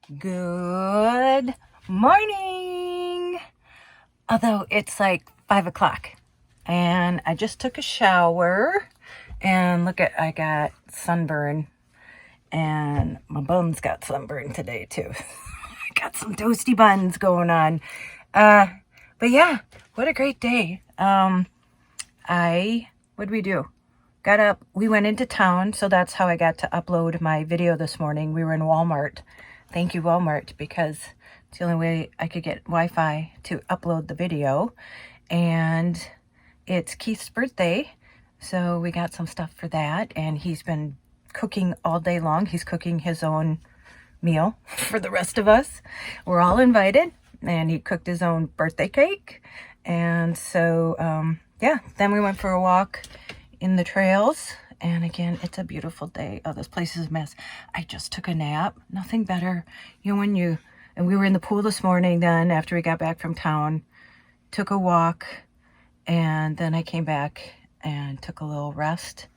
Good morning. Although it's like 5 o'clock and I just took a shower and look at, I got sunburn and my buns got sunburn today too. I got some toasty buns going on. But yeah, what a great day. What did we do? Got up, we went into town, so that's how I got to upload my video this morning. We were in Walmart. Thank you, Walmart, because it's the only way I could get Wi-Fi to upload the video. And it's Keith's birthday, so we got some stuff for that. And he's been cooking all day long. He's cooking his own meal for the rest of us. We're all invited, and he cooked his own birthday cake. And so, yeah, then we went for a walk in the trails. And again, it's a beautiful day. Oh, this place is a mess. I just took a nap. Nothing better. You know, and we were in the pool this morning then after we got back from town, took a walk, and then I came back and took a little rest.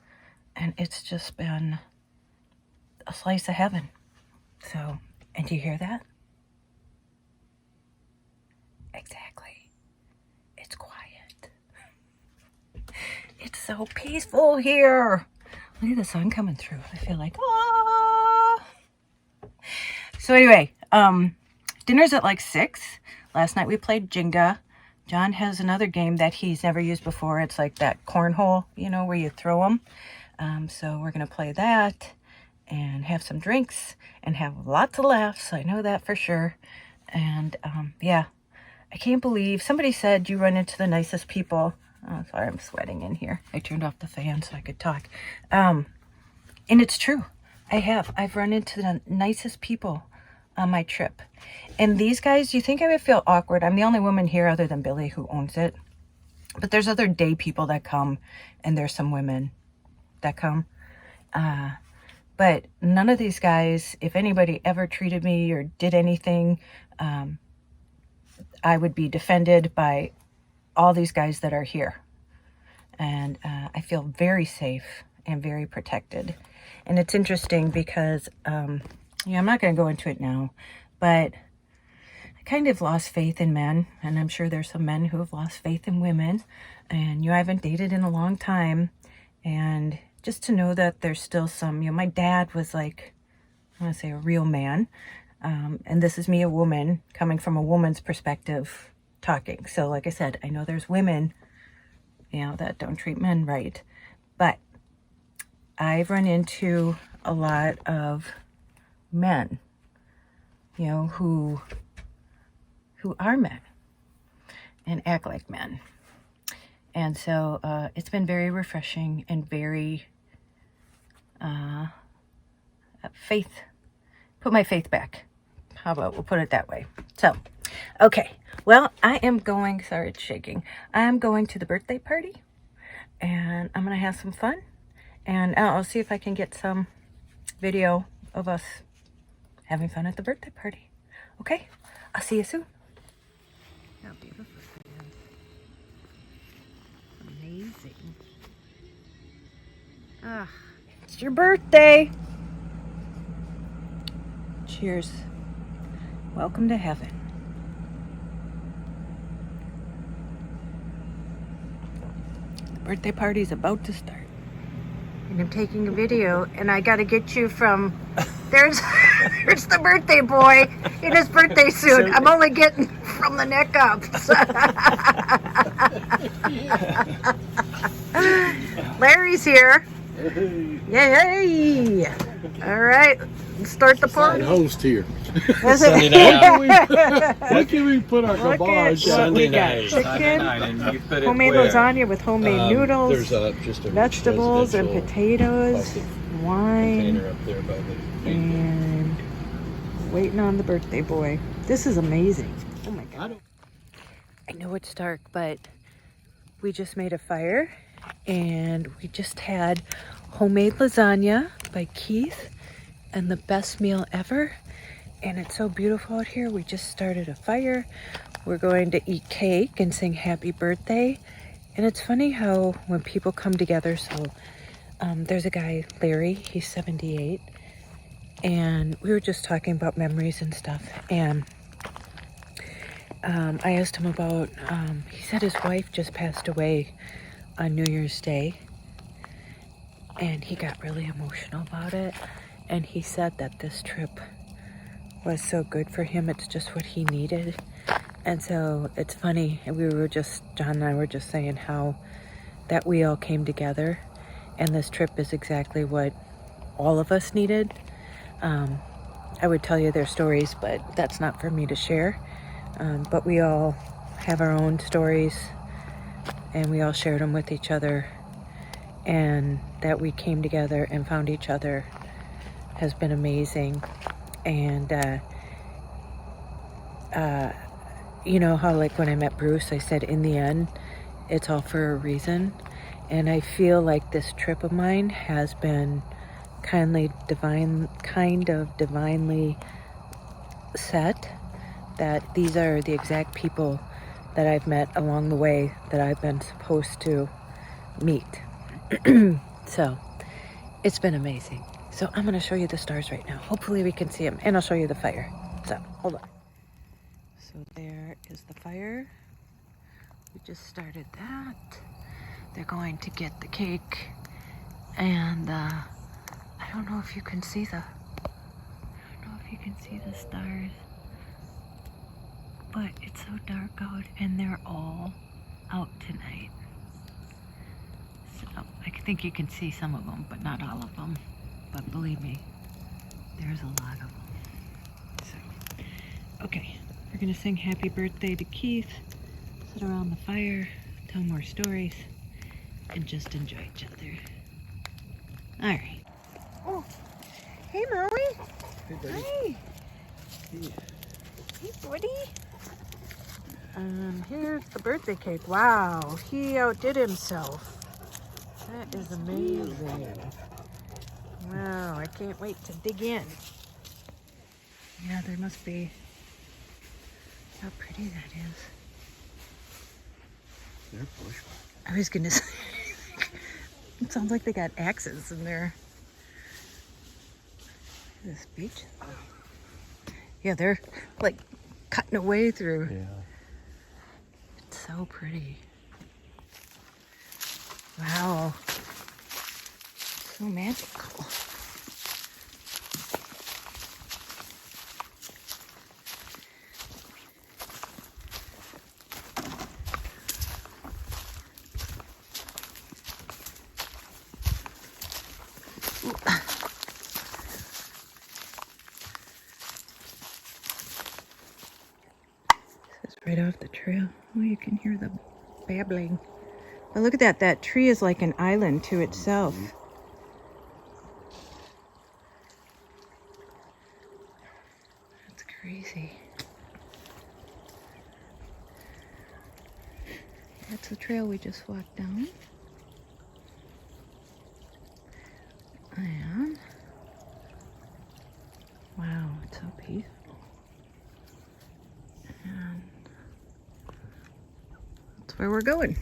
And it's just been a slice of heaven. So, and do you hear that? Exactly. It's quiet. It's so peaceful here. Look at the sun coming through. I feel like, ah. So anyway, dinner's at like 6. Last night we played Jenga. John has another game that he's never used before. It's like that cornhole, you know, where you throw them. So we're going to play that and have some drinks and have lots of laughs. I know that for sure. And yeah, I can't believe somebody said you run into the nicest people. Oh, sorry, I'm sweating in here. I turned off the fan so I could talk. And it's true. I've run into the nicest people on my trip. And these guys, you think I would feel awkward? I'm the only woman here other than Billy who owns it. But there's other day people that come, and there's some women that come. But none of these guys, if anybody ever treated me or did anything, I would be defended by all these guys that are here. And I feel very safe and very protected. And it's interesting because, yeah, I'm not going to go into it now, but I kind of lost faith in men. And I'm sure there's some men who have lost faith in women. And you haven't dated in a long time. And just to know that there's still some, you know, my dad was like, I want to say a real man. And this is me, a woman, coming from a woman's perspective, talking. So like I said, I know there's women, you know, that don't treat men right, but I've run into a lot of men, you know, who are men and act like men. And so it's been very refreshing and very put my faith back. How about we'll put it that way. So okay, well, I am going, sorry, it's shaking. I'm going to the birthday party, and I'm going to have some fun, and I'll see if I can get some video of us having fun at the birthday party. Okay, I'll see you soon. How beautiful it is. Amazing. Ah, it's your birthday. Cheers. Welcome to heaven. Birthday party is about to start. And I'm taking a video, and I got to get you from, there's the birthday boy in his birthday suit. I'm only getting from the neck up. Larry's here. Yay! All right, let's start the party. Host here. Sunday night. What can we put our garbage? Sunday got night. chicken, homemade lasagna with homemade noodles, There's just a vegetables and residential potatoes, wine, container up there by the and waiting on the birthday boy. This is amazing. Oh my God. I know it's dark, but we just made a fire, and we just had homemade lasagna by Keith, and the best meal ever. And it's so beautiful out here. We just started a fire. We're going to eat cake and sing happy birthday. And it's funny how when people come together, so there's a guy, Larry, he's 78, and we were just talking about memories and stuff. And I asked him about, he said his wife just passed away on New Year's Day, and he got really emotional about it. And he said that this trip was so good for him. It's just what he needed. And so it's funny, John and I were just saying how that we all came together, and this trip is exactly what all of us needed. I would tell you their stories, but that's not for me to share. But we all have our own stories, and we all shared them with each other, and that we came together and found each other has been amazing. And you know how, like, when I met Bruce, I said in the end it's all for a reason. And I feel like this trip of mine has been kind of divinely set, that these are the exact people that I've met along the way that I've been supposed to meet. So it's been amazing. So I'm going to show you the stars right now. Hopefully we can see them, and I'll show you the fire. So hold on. So there is the fire. We just started that. They're going to get the cake, and I don't know if you can see the stars, but it's so dark out, and they're all out tonight. So I think you can see some of them, but not all of them. But believe me, there's a lot of them. So, okay, we're gonna sing happy birthday to Keith, sit around the fire, tell more stories, and just enjoy each other. All right. Oh, hey, Maui. Hey, buddy. Hi. Hey, buddy. Here's the birthday cake. Wow, he outdid himself. That is amazing. Wow, I can't wait to dig in. Yeah, there must be. How pretty that is. They're bushwhack. I was gonna say, it sounds like they got axes in there. This beach. Yeah, they're like cutting away through. Yeah. It's so pretty. Wow. So magical. This is right off the trail. Oh, you can hear the babbling. But look at that. That tree is like an island to itself. That's crazy. That's the trail we just walked down. And wow, it's so peaceful. And that's where we're going.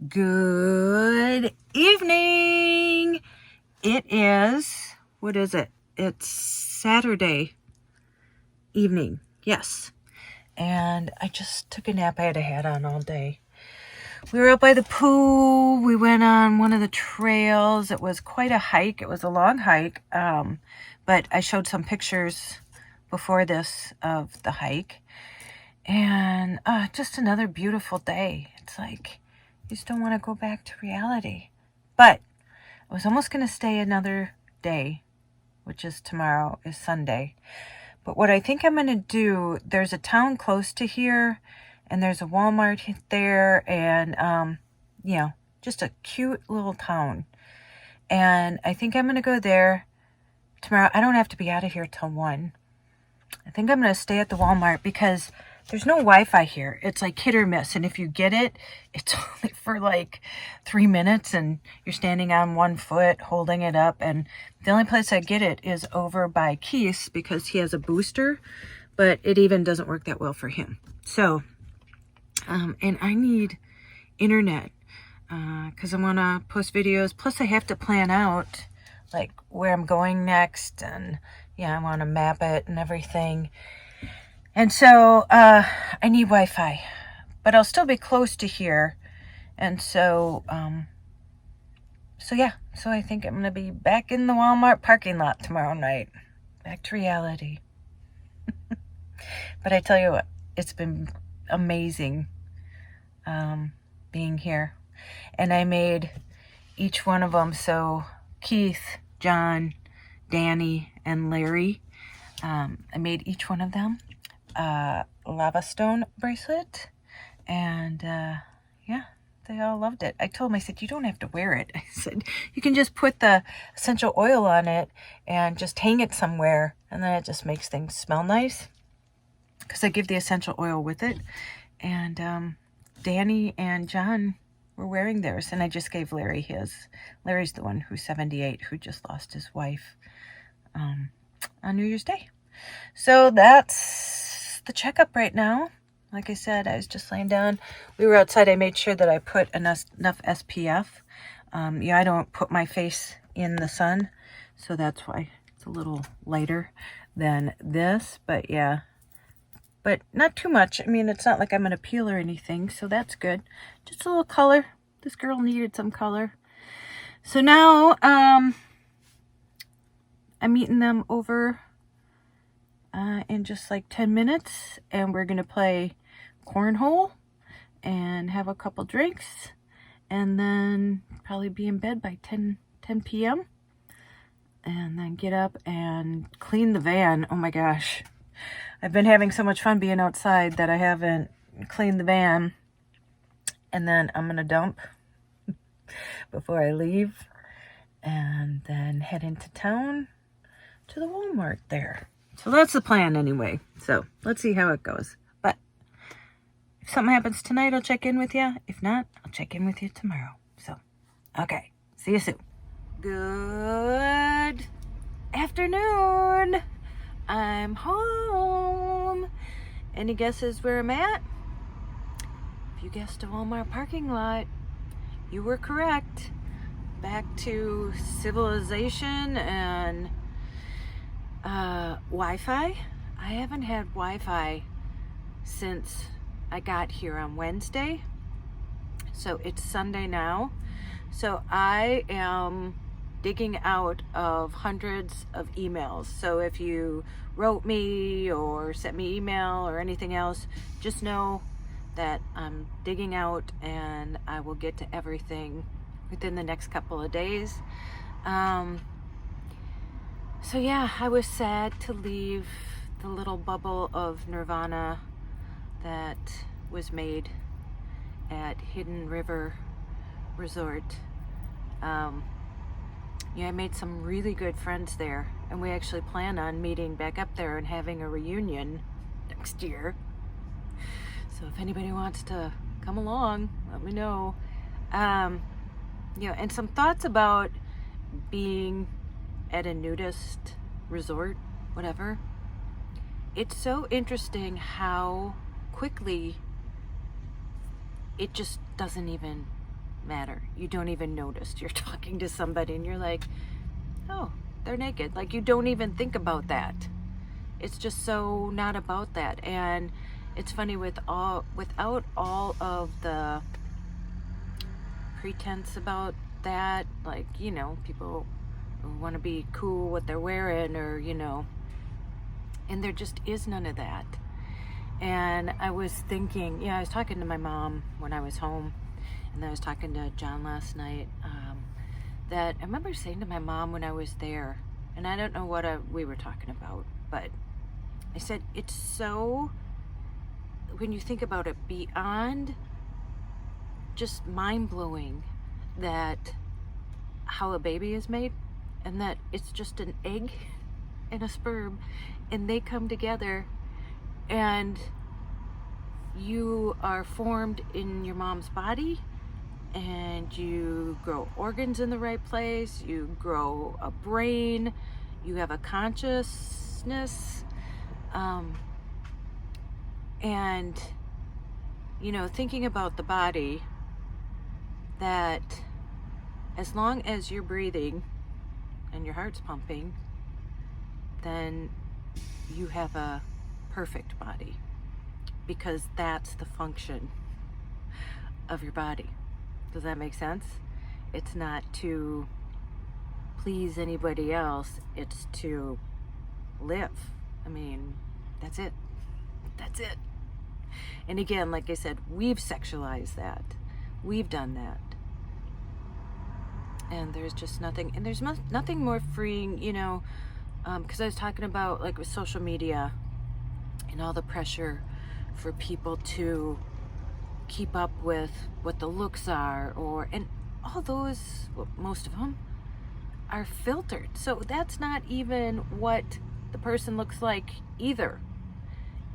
Good evening. It is, what is it? It's Saturday evening. Yes. And I just took a nap. I had a hat on all day. We were out by the pool. We went on one of the trails. It was quite a hike. It was a long hike. But I showed some pictures before this of the hike. And just another beautiful day. It's like, you just don't want to go back to reality. But I was almost going to stay another day, which is tomorrow, is Sunday. But what I think I'm going to do, there's a town close to here, and there's a Walmart there, and, you know, just a cute little town. And I think I'm going to go there tomorrow. I don't have to be out of here till 1. I think I'm going to stay at the Walmart because there's no Wi-Fi here. It's like hit or miss. And if you get it, it's only for like 3 minutes and you're standing on one foot holding it up. And the only place I get it is over by Keith because he has a booster, but it even doesn't work that well for him. So, and I need internet because I want to post videos. Plus I have to plan out like where I'm going next, and yeah, I want to map it and everything. And so I need Wi-Fi, but I'll still be close to here. And so yeah, so I think I'm gonna be back in the Walmart parking lot tomorrow night. Back to reality. But I tell you what, it's been amazing being here. And I made each one of them. So Keith, John, Danny, and Larry, I made each one of them a lava stone bracelet. And yeah, they all loved it. I told them, I said, you don't have to wear it. I said, you can just put the essential oil on it and just hang it somewhere. And then it just makes things smell nice. Because I give the essential oil with it. And Danny and John were wearing theirs. And I just gave Larry his. Larry's the one who's 78, who just lost his wife on New Year's Day. So that's the checkup right now. Like I said, I was just laying down. We were outside. I made sure that I put enough SPF. Yeah, I don't put my face in the sun. So that's why it's a little lighter than this. But yeah. But not too much. I mean, it's not like I'm going to peel or anything, so that's good. Just a little color. This girl needed some color. So now, I'm eating them over in just like 10 minutes. And we're going to play cornhole and have a couple drinks. And then probably be in bed by 10 p.m. And then get up and clean the van. Oh my gosh. I've been having so much fun being outside that I haven't cleaned the van. And then I'm going to dump before I leave. And then head into town to the Walmart there. So that's the plan anyway. So let's see how it goes. But if something happens tonight, I'll check in with you. If not, I'll check in with you tomorrow. So, okay. See you soon. Good afternoon. I'm home. Any guesses where I'm at? If you guessed a Walmart parking lot, you were correct. Back to civilization and Wi-Fi. I haven't had Wi-Fi since I got here on Wednesday. So it's Sunday now. So I am digging out of hundreds of emails. So if you wrote me or sent me email or anything else, just know that I'm digging out and I will get to everything within the next couple of days. So yeah, I was sad to leave the little bubble of nirvana that was made at Hidden River Resort. Yeah, I made some really good friends there, and we actually plan on meeting back up there and having a reunion next year. So if anybody wants to come along, let me know. You know, and some thoughts about being at a nudist resort, whatever. It's so interesting how quickly it just doesn't even matter. You don't even notice. You're talking to somebody and you're like, oh, they're naked. Like, you don't even think about that. It's just so not about that. And it's funny, without all of the pretense about that, like, you know, people want to be cool what they're wearing, or, you know, and there just is none of that. And I was thinking, I was talking to my mom when I was home, and then I was talking to John last night, that I remember saying to my mom when I was there, and I don't know what we were talking about, but I said, it's so, when you think about it, beyond just mind-blowing that how a baby is made, and that it's just an egg and a sperm, and they come together, and you are formed in your mom's body, and you grow organs in the right place, you grow a brain, you have a consciousness, and, you know, thinking about the body, that as long as you're breathing and your heart's pumping, then you have a perfect body, because that's the function of your body. Does that make sense? It's not to please anybody else, it's to live. I mean, that's it. That's it. And again, like I said, we've sexualized that. We've done that. And there's just nothing, and there's nothing more freeing, you know, because I was talking about, like, with social media and all the pressure for people to keep up with what the looks are, and all those, well, most of them are filtered. So that's not even what the person looks like either.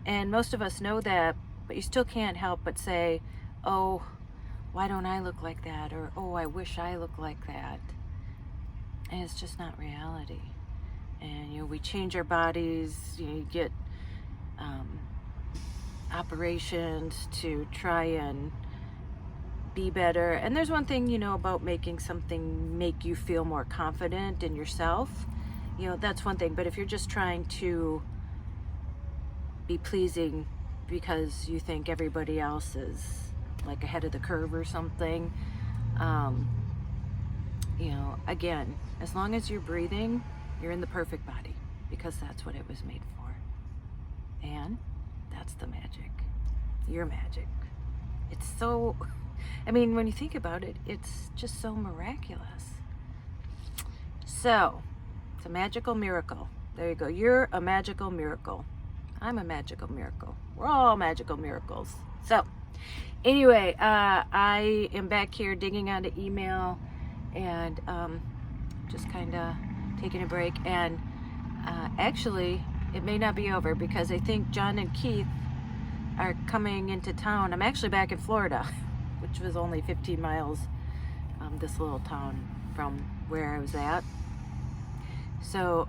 And most of us know that, but you still can't help but say, oh, why don't I look like that? Or, oh, I wish I looked like that. And it's just not reality. And, you know, we change our bodies, you know, you get operations to try and be better. And there's one thing, you know, about making something make you feel more confident in yourself. You know, that's one thing. But if you're just trying to be pleasing because you think everybody else is like ahead of the curve or something, you know, again, as long as you're breathing, you're in the perfect body, because that's what it was made for. And that's the magic. Your magic. It's so, I mean, when you think about it, it's just so miraculous. So, it's a magical miracle. There you go. You're a magical miracle. I'm a magical miracle. We're all magical miracles. So, anyway, I am back here digging onto email and just kind of taking a break. And actually, it may not be over, because I think John and Keith are coming into town. I'm actually back in Florida, which was only 15 miles, this little town from where I was at. So,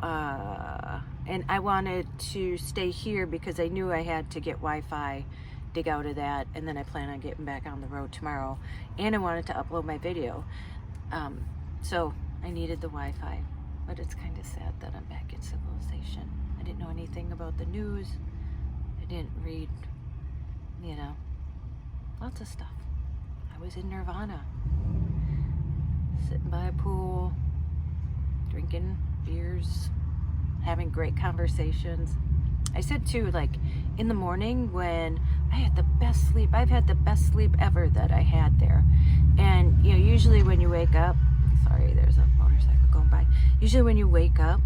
and I wanted to stay here because I knew I had to get Wi-Fi, dig out of that, and then I plan on getting back on the road tomorrow. And I wanted to upload my video. So I needed the Wi-Fi, but it's kind of sad that I'm back in civilization. I didn't know anything about the news. I didn't read, you know, lots of stuff. I was in Nirvana, sitting by a pool, drinking beers, having great conversations. I said too, like, in the morning when I had the best sleep, I've had the best sleep ever that I had there. And, you know, usually when you wake up, sorry, there's a motorcycle going by. Usually when you wake up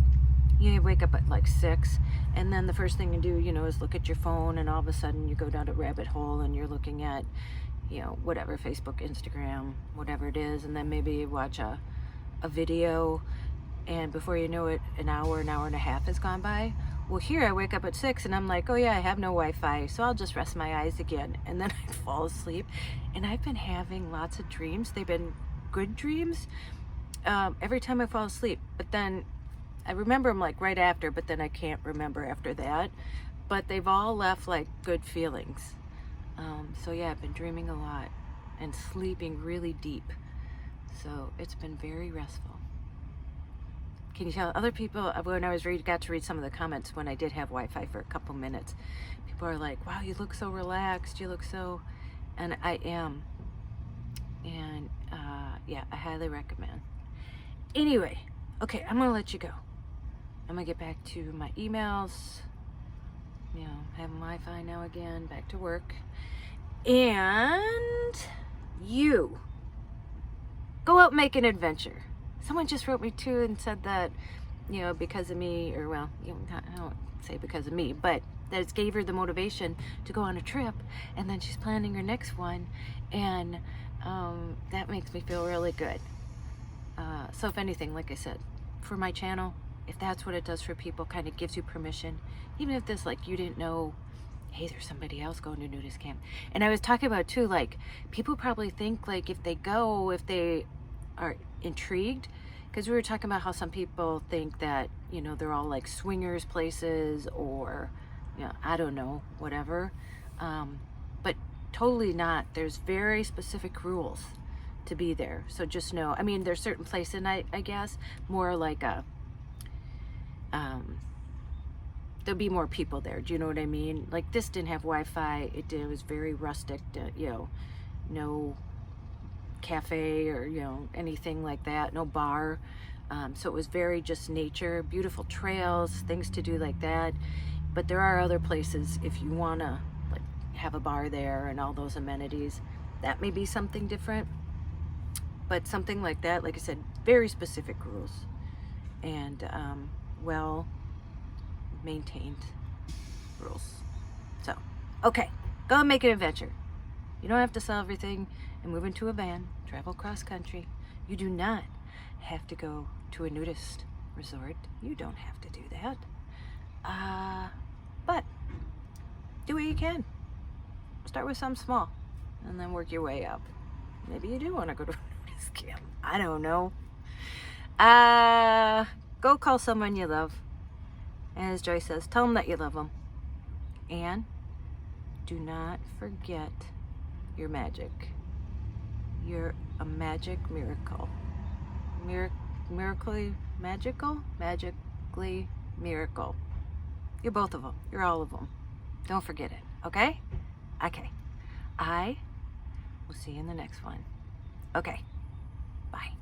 at like 6, and then the first thing you do, you know, is look at your phone, and all of a sudden you go down a rabbit hole and you're looking at, you know, whatever, Facebook, Instagram, whatever it is, and then maybe you watch a video, and before you know it, an hour and a half has gone by. Well, here I wake up at 6 and I'm like, oh yeah, I have no Wi-Fi, so I'll just rest my eyes again. And then I fall asleep, and I've been having lots of dreams. They've been good dreams every time I fall asleep, but then I remember them like right after, but then I can't remember after that. But they've all left like good feelings. So yeah, I've been dreaming a lot and sleeping really deep. So it's been very restful. Can you tell other people, when I was got to read some of the comments when I did have Wi-Fi for a couple minutes, people are like, wow, you look so relaxed, you look so, and I am. And yeah, I highly recommend. Anyway, okay, I'm gonna let you go. I'm gonna get back to my emails, you know, having Wi-Fi now again, back to work. And you go out and make an adventure. Someone just wrote me too and said that, you know, because of me, or well, you know, I don't say because of me, but that it gave her the motivation to go on a trip, and then she's planning her next one, and that makes me feel really good. So if anything, like I said, for my channel, if that's what it does for people, kind of gives you permission, even if this, like, you didn't know, hey, there's somebody else going to nudist camp. And I was talking about too, like, people probably think, like, if they are intrigued, because we were talking about how some people think that, you know, they're all like swingers places, or, you know, I don't know, whatever, but totally not. There's very specific rules to be there, so just know. I mean, there's certain places, and I guess more like a there'll be more people there. Do you know what I mean? Like, this didn't have Wi-Fi. It was very rustic, you know, no cafe or, you know, anything like that, no bar. So it was very just nature, beautiful trails, things to do like that. But there are other places if you want to like have a bar there and all those amenities. That may be something different. But something like that, like I said, very specific rules and well maintained rules. So, okay, go and make an adventure. You don't have to sell everything and move into a van, travel cross country. You do not have to go to a nudist resort. You don't have to do that. But do what you can. Start with something small and then work your way up. Maybe you do want to go to a nudist camp. I don't know. Go call someone you love. And as Joy says, tell them that you love them. And do not forget your magic. You're a magic miracle. Magically miracle. You're both of them. You're all of them. Don't forget it, okay? Okay. I will see you in the next one. Okay. Bye.